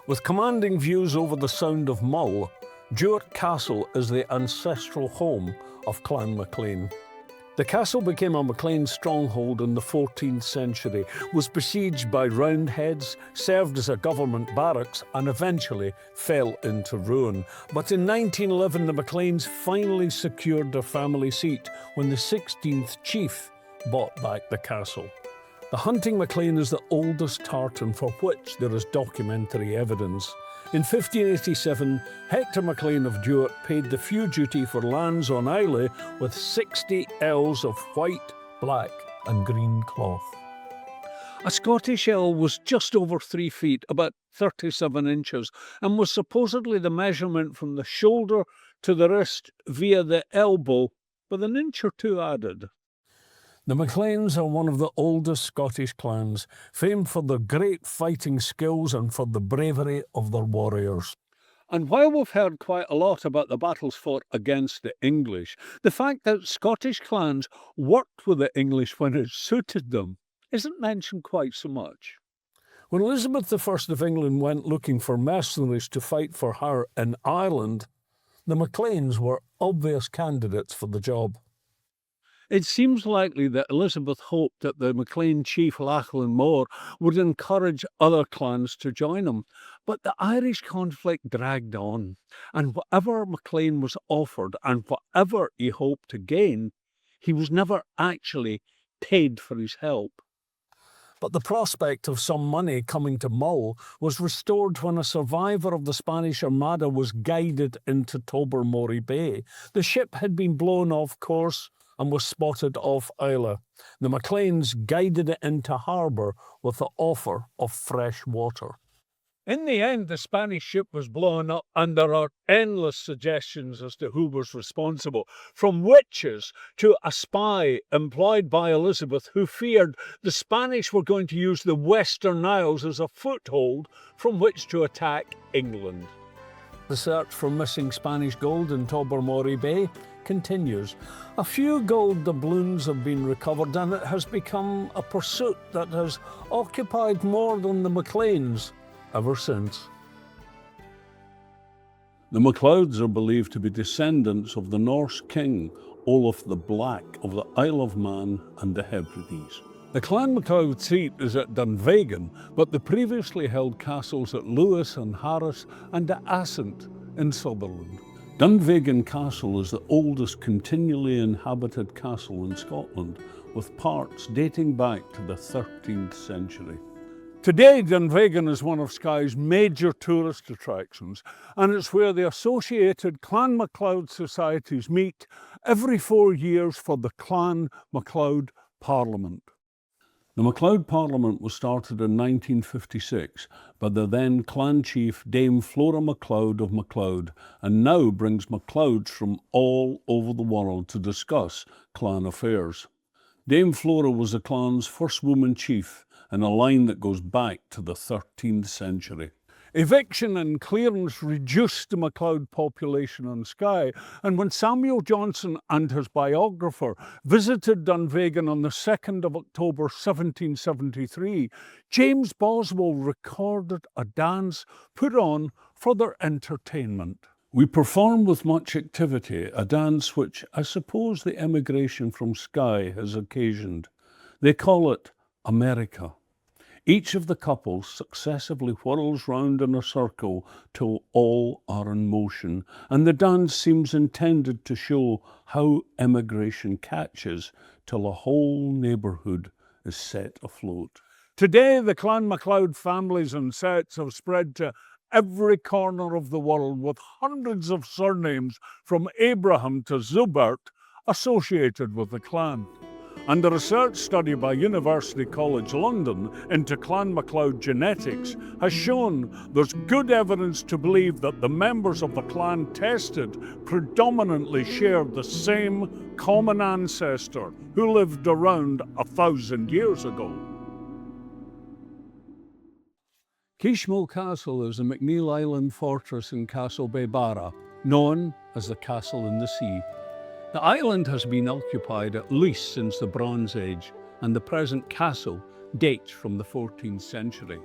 With commanding views over the Sound of Mull, Duart Castle is the ancestral home of Clan MacLean. The castle became a MacLean stronghold in the 14th century, was besieged by Roundheads, served as a government barracks and eventually fell into ruin. But in 1911 the MacLeans finally secured their family seat when the 16th chief bought back the castle. The Hunting MacLean is the oldest tartan for which there is documentary evidence. In 1587, Hector MacLean of Duart paid the few duty for lands on Islay with 60 ells of white, black and green cloth. A Scottish ell was just over 3 feet, about 37 inches, and was supposedly the measurement from the shoulder to the wrist via the elbow, with an inch or two added. The MacLeans are one of the oldest Scottish clans, famed for their great fighting skills and for the bravery of their warriors. And while we've heard quite a lot about the battles fought against the English, the fact that Scottish clans worked with the English when it suited them isn't mentioned quite so much. When Elizabeth I of England went looking for mercenaries to fight for her in Ireland, the MacLeans were obvious candidates for the job. It seems likely that Elizabeth hoped that the MacLean chief Lachlan Mór would encourage other clans to join him, but the Irish conflict dragged on, and whatever MacLean was offered and whatever he hoped to gain, he was never actually paid for his help. But the prospect of some money coming to Mull was restored when a survivor of the Spanish Armada was guided into Tobermory Bay. The ship had been blown off course and was spotted off Islay. The MacLeans guided it into harbour with the offer of fresh water. In the end, the Spanish ship was blown up, and there are endless suggestions as to who was responsible, from witches to a spy employed by Elizabeth who feared the Spanish were going to use the Western Isles as a foothold from which to attack England. The search for missing Spanish gold in Tobermory Bay continues. A few gold doubloons have been recovered, and it has become a pursuit that has occupied more than the MacLeans ever since. The MacLeods are believed to be descendants of the Norse king Olaf the Black of the Isle of Man and the Hebrides. The Clan MacLeod seat is at Dunvegan, but the previously held castles at Lewis and Harris and at Assynt in Sutherland. Dunvegan Castle is the oldest continually inhabited castle in Scotland, with parts dating back to the 13th century. Today, Dunvegan is one of Skye's major tourist attractions, and it's where the associated Clan MacLeod societies meet every 4 years for the Clan MacLeod Parliament. The MacLeod Parliament was started in 1956 by the then clan chief Dame Flora MacLeod of MacLeod, and now brings MacLeods from all over the world to discuss clan affairs. Dame Flora was the clan's first woman chief in a line that goes back to the 13th century. Eviction and clearance reduced the MacLeod population on Skye, and when Samuel Johnson and his biographer visited Dunvegan on the 2nd of October 1773, James Boswell recorded a dance put on for their entertainment. We perform with much activity a dance which I suppose the emigration from Skye has occasioned. They call it America. Each of the couples successively whirls round in a circle till all are in motion, and the dance seems intended to show how emigration catches till a whole neighbourhood is set afloat. Today, the Clan MacLeod families and sets have spread to every corner of the world, with hundreds of surnames from Abraham to Zubert associated with the clan. And a research study by University College London into Clan MacLeod genetics has shown there's good evidence to believe that the members of the clan tested predominantly shared the same common ancestor who lived around 1,000 years ago. Kisimul Castle is a MacNeil Island fortress in Castle Bay Barra, known as the Castle in the Sea. The island has been occupied at least since the Bronze Age, and the present castle dates from the 14th century.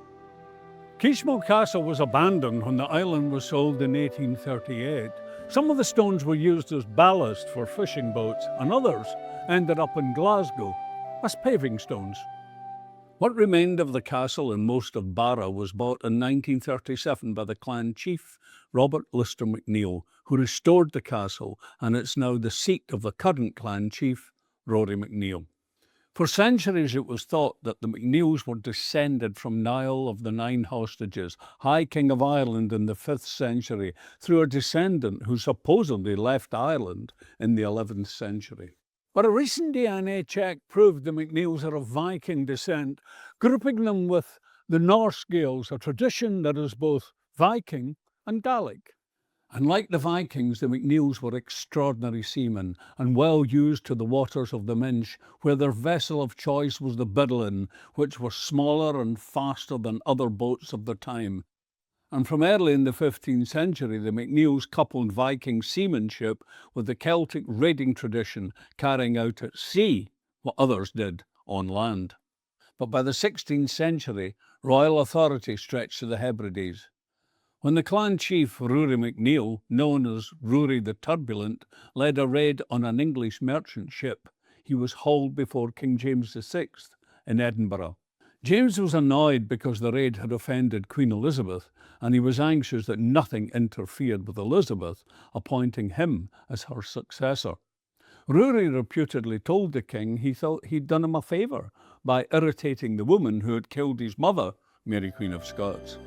Kisimul Castle was abandoned when the island was sold in 1838. Some of the stones were used as ballast for fishing boats, and others ended up in Glasgow as paving stones. What remained of the castle and most of Barra was bought in 1937 by the clan chief Robert Lister MacNeil, who restored the castle, and it's now the seat of the current clan chief, Rory MacNeil. For centuries it was thought that the MacNeils were descended from Niall of the Nine Hostages, High King of Ireland in the 5th century, through a descendant who supposedly left Ireland in the 11th century. But a recent DNA check proved the MacNeils are of Viking descent, grouping them with the Norse Gaels, a tradition that is both Viking and Gaelic. And like the Vikings, the MacNeils were extraordinary seamen and well used to the waters of the Minch, where their vessel of choice was the biddlin, which was smaller and faster than other boats of the time. And from early in the 15th century, the MacNeils coupled Viking seamanship with the Celtic raiding tradition, carrying out at sea what others did on land. But by the 16th century, royal authority stretched to the Hebrides. When the clan chief Rory MacNeil, known as Rory the Turbulent, led a raid on an English merchant ship, he was hauled before King James VI in Edinburgh. James was annoyed because the raid had offended Queen Elizabeth, and he was anxious that nothing interfered with Elizabeth, appointing him as her successor. Rory reputedly told the king he thought he'd done him a favour by irritating the woman who had killed his mother, Mary Queen of Scots.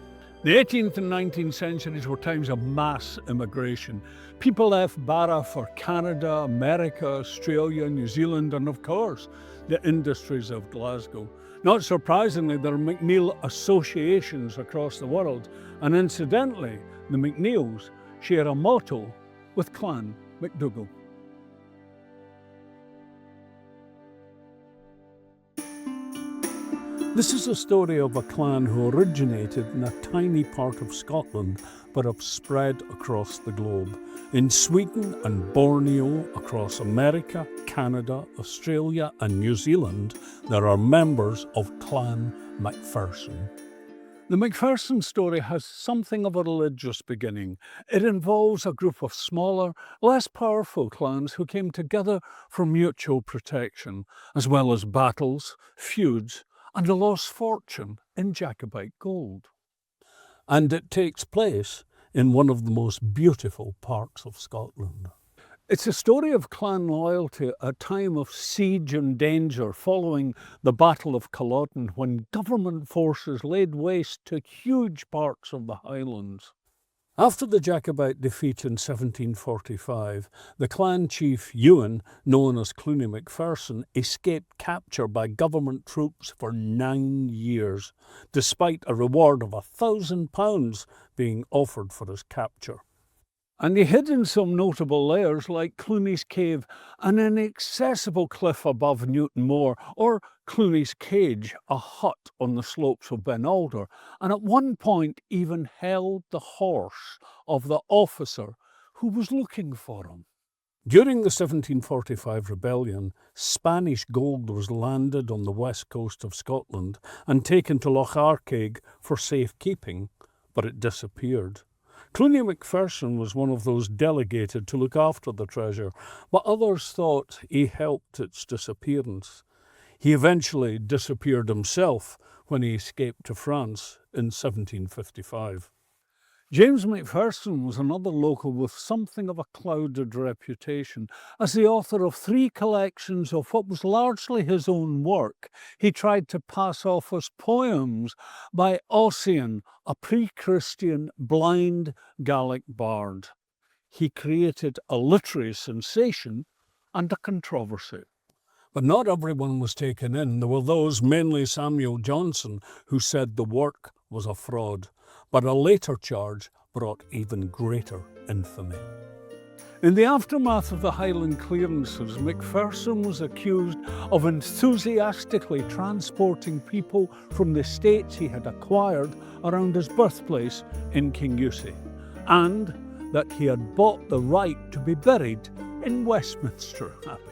The 18th and 19th centuries were times of mass immigration. People left Barra for Canada, America, Australia, New Zealand, and of course, the industries of Glasgow. Not surprisingly, there are MacNeil associations across the world, and incidentally, the MacNeils share a motto with Clan MacDougall. This is a story of a clan who originated in a tiny part of Scotland but have spread across the globe. In Sweden and Borneo, across America, Canada, Australia and New Zealand, there are members of Clan Macpherson. The Macpherson story has something of a religious beginning. It involves a group of smaller, less powerful clans who came together for mutual protection, as well as battles, feuds, and a lost fortune in Jacobite gold. And it takes place in one of the most beautiful parts of Scotland. It's a story of clan loyalty at a time of siege and danger following the Battle of Culloden, when government forces laid waste to huge parts of the Highlands. After the Jacobite defeat in 1745, the clan chief Ewan, known as Cluny Macpherson, escaped capture by government troops for 9 years, despite a reward of £1,000 being offered for his capture. And he hid in some notable layers like Cluny's Cave, an inaccessible cliff above Newton Moor, or Cluny's Cage, a hut on the slopes of Ben Alder, and at one point even held the horse of the officer who was looking for him. During the 1745 rebellion, Spanish gold was landed on the west coast of Scotland and taken to Loch Arkaig for safekeeping, but it disappeared. Cluny Macpherson was one of those delegated to look after the treasure, but others thought he helped its disappearance. He eventually disappeared himself when he escaped to France in 1755. James Macpherson was another local with something of a clouded reputation. As the author of 3 collections of what was largely his own work, he tried to pass off as poems by Ossian, a pre-Christian blind Gaelic bard. He created a literary sensation and a controversy. But not everyone was taken in. There were those, mainly Samuel Johnson, who said the work was a fraud. But a later charge brought even greater infamy. In the aftermath of the Highland clearances, Macpherson was accused of enthusiastically transporting people from the estates he had acquired around his birthplace in Kingussie, and that he had bought the right to be buried in Westminster Abbey.